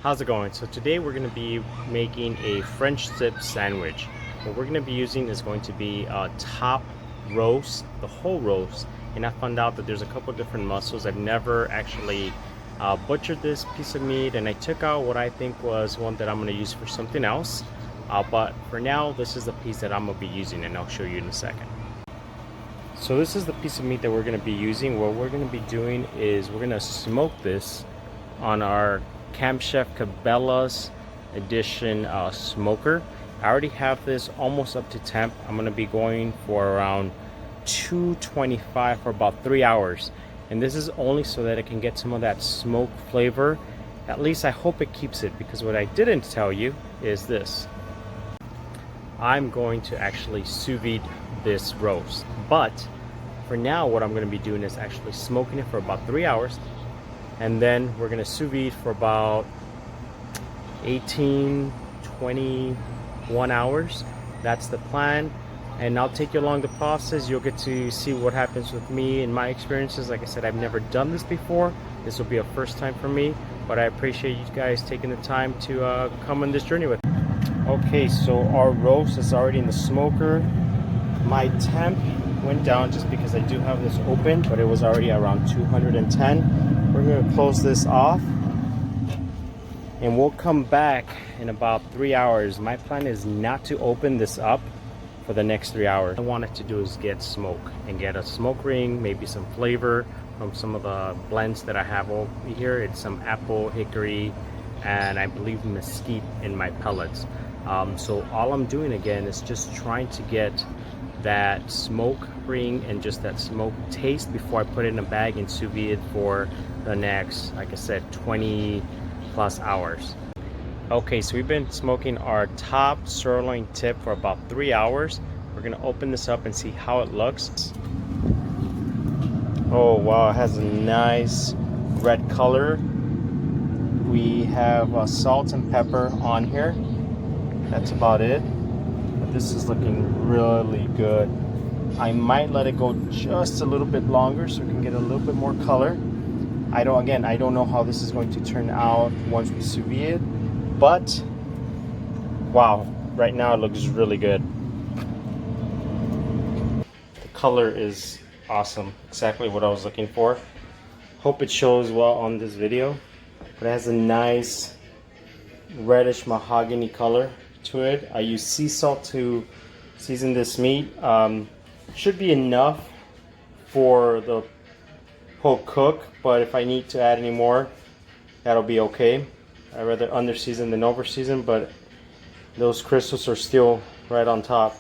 How's it going? So today we're going to be making a French dip sandwich. What we're going to be using is going to be a top roast, the whole roast. And I found out that there's a couple different muscles. I've never actually butchered this piece of meat, and I took out what I think was one that I'm going to use for something else. But for now, this is the piece that I'm going to be using, and I'll show you in a second. So this is the piece of meat that we're going to be using. What we're going to be doing is we're going to smoke this on our Camp Chef Cabela's edition smoker. I already have this almost up to temp. I'm going to be going for around 225 for about 3 hours, and this is only so that it can get some of that smoke flavor. At least I hope it keeps it, because what I didn't tell you is this: I'm going to actually sous vide this roast, but for now what I'm going to be doing is actually smoking it for about 3 hours, and then we're going to sous vide for about 21 hours. That's the plan, and I'll take you along the process. You'll get to see what happens with me and my experiences. Like I said, I've never done this before. This will be a first time for me, but I appreciate you guys taking the time to come on this journey with me. Okay, so our roast is already in the smoker. My temp went down just because I do have this open, but it was already around 210. We're going to close this off, and we'll come back in about 3 hours. My plan is not to open this up for the next 3 hours. What I wanted to do is get smoke and get a smoke ring, maybe some flavor from some of the blends that I have over here. It's some apple, hickory, and I believe mesquite in my pellets. So all I'm doing again is just trying to get that smoke ring and just that smoke taste before I put it in a bag and sous vide for the next, like I said, 20 plus hours. Okay, so we've been smoking our top sirloin tip for about 3 hours. We're gonna open this up and see how it looks. Oh wow, it has a nice red color. We have salt and pepper on here. That's about it. But this is looking really good. I might let it go just a little bit longer so we can get a little bit more color. I don't know how this is going to turn out once we sous vide, but wow, right now it looks really good. The color is awesome, exactly what I was looking for. Hope it shows well on this video, but it has a nice reddish mahogany color to it. I use sea salt to season this meat. Should be enough for the whole cook, but if I need to add any more, that'll be okay. I'd rather under season than over season, but those crystals are still right on top.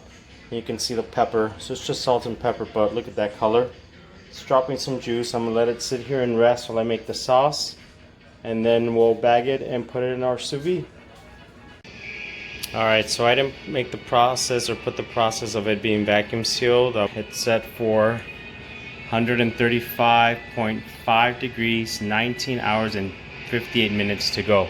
You can see the pepper, so it's just salt and pepper, but look at that color. It's dropping some juice. I'm gonna let it sit here and rest while I make the sauce, and then we'll bag it and put it in our sous vide. Alright, so I didn't make the process or put the process of it being vacuum sealed. It's set for 135.5 degrees, 19 hours and 58 minutes to go.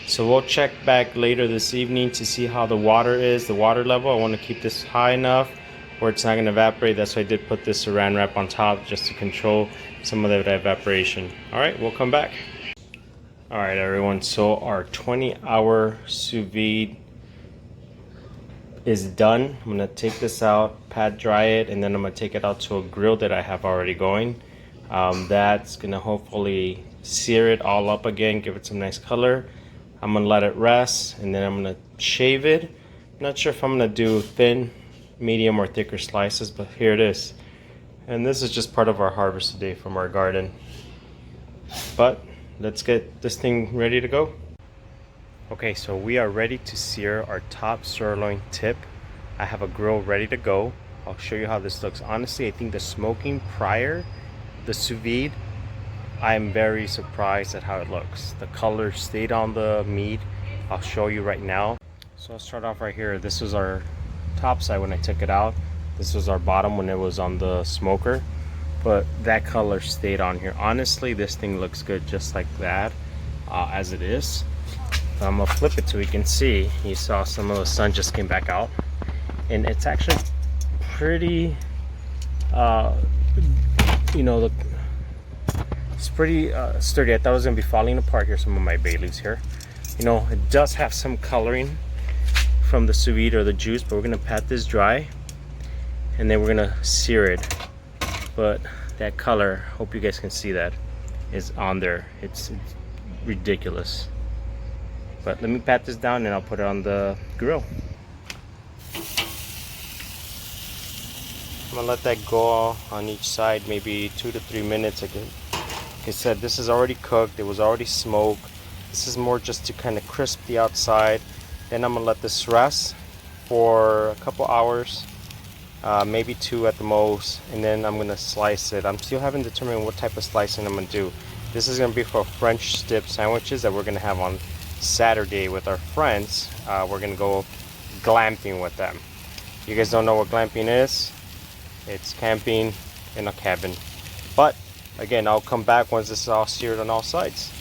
So we'll check back later this evening to see how the water is, the water level. I want to keep this high enough where it's not going to evaporate. That's why I did put this saran wrap on top, just to control some of that evaporation. Alright, we'll come back. Alright everyone, so our 20-hour sous vide is done. I'm gonna take this out, pat dry it, and then I'm gonna take it out to a grill that I have already going. That's gonna hopefully sear it all up again, give it some nice color. I'm gonna let it rest, and then I'm gonna shave it. I'm not sure if I'm gonna do thin, medium, or thicker slices, but here it is. And this is just part of our harvest today from our garden. But let's get this thing ready to go. Okay, so we are ready to sear our top sirloin tip. I have a grill ready to go. I'll show you how this looks. Honestly, I think the smoking prior the sous vide, I'm very surprised at how it looks. The color stayed on the meat. I'll show you right now. So I'll start off right here. This was our top side when I took it out. This was our bottom when it was on the smoker. But that color stayed on here. Honestly, this thing looks good just like that as it is. I'm gonna flip it so we can see. You saw some of the sun just came back out, and it's actually pretty it's pretty sturdy. I thought it was gonna be falling apart. Here's some of my bay leaves here, You know, it does have some coloring from the sous vide or the juice, but we're gonna pat this dry and then we're gonna sear it. But that color, hope you guys can see that, is on there. It's ridiculous. But let me pat this down and I'll put it on the grill. I'm gonna let that go on each side, maybe 2 to 3 minutes. Like I said, this is already cooked, it was already smoked. This is more just to kind of crisp the outside. Then I'm gonna let this rest for a couple hours, maybe 2 at the most, and then I'm gonna slice it. I'm still haven't determined what type of slicing I'm gonna do. This is gonna be for French dip sandwiches that we're gonna have on Saturday with our friends. We're gonna go glamping with them. You guys don't know what glamping is? It's camping in a cabin. But again, I'll come back once this is all seared on all sides.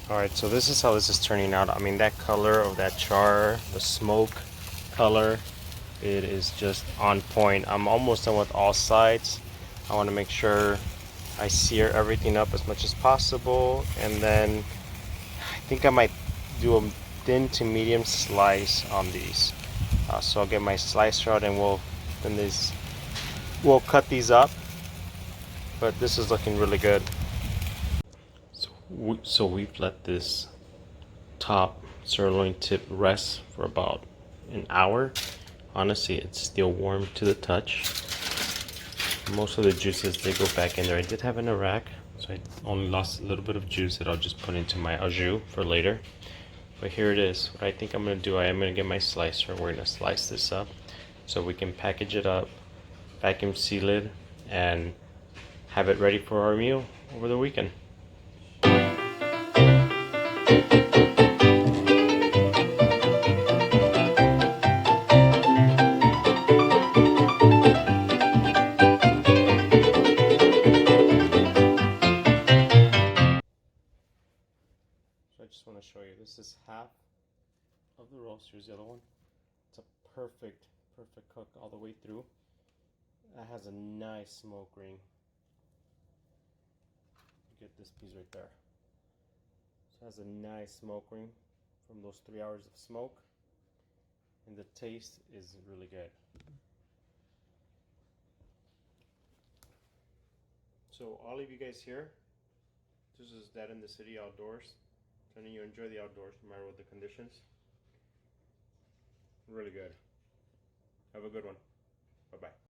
Alright, so this is how this is turning out. I mean, that color of that char, the smoke color, it is just on point. I'm almost done with all sides. I want to make sure I sear everything up as much as possible, and then I think I might do a thin to medium slice on these. So I'll get my slicer out and we'll cut these up. But this is looking really good. So we've let this top sirloin tip rest for about an hour. Honestly, it's still warm to the touch. Most of the juices, they go back in there. I did have in a rack, so I only lost a little bit of juice that I'll just put into my au jus for later. But here it is. What I think I'm going to do, I am going to get my slicer. We're going to slice this up so we can package it up, vacuum seal it, and have it ready for our meal over the weekend. So I just want to show you, this is half of the roast. Here's the other one. It's a perfect cook all the way through. It has a nice smoke ring. Get this piece right there. So it has a nice smoke ring from those 3 hours of smoke, and the taste is really good. So I'll leave you guys here. This is Dad in the City outdoors. Telling you enjoy the outdoors no matter what the conditions. Really good. Have a good one. Bye bye.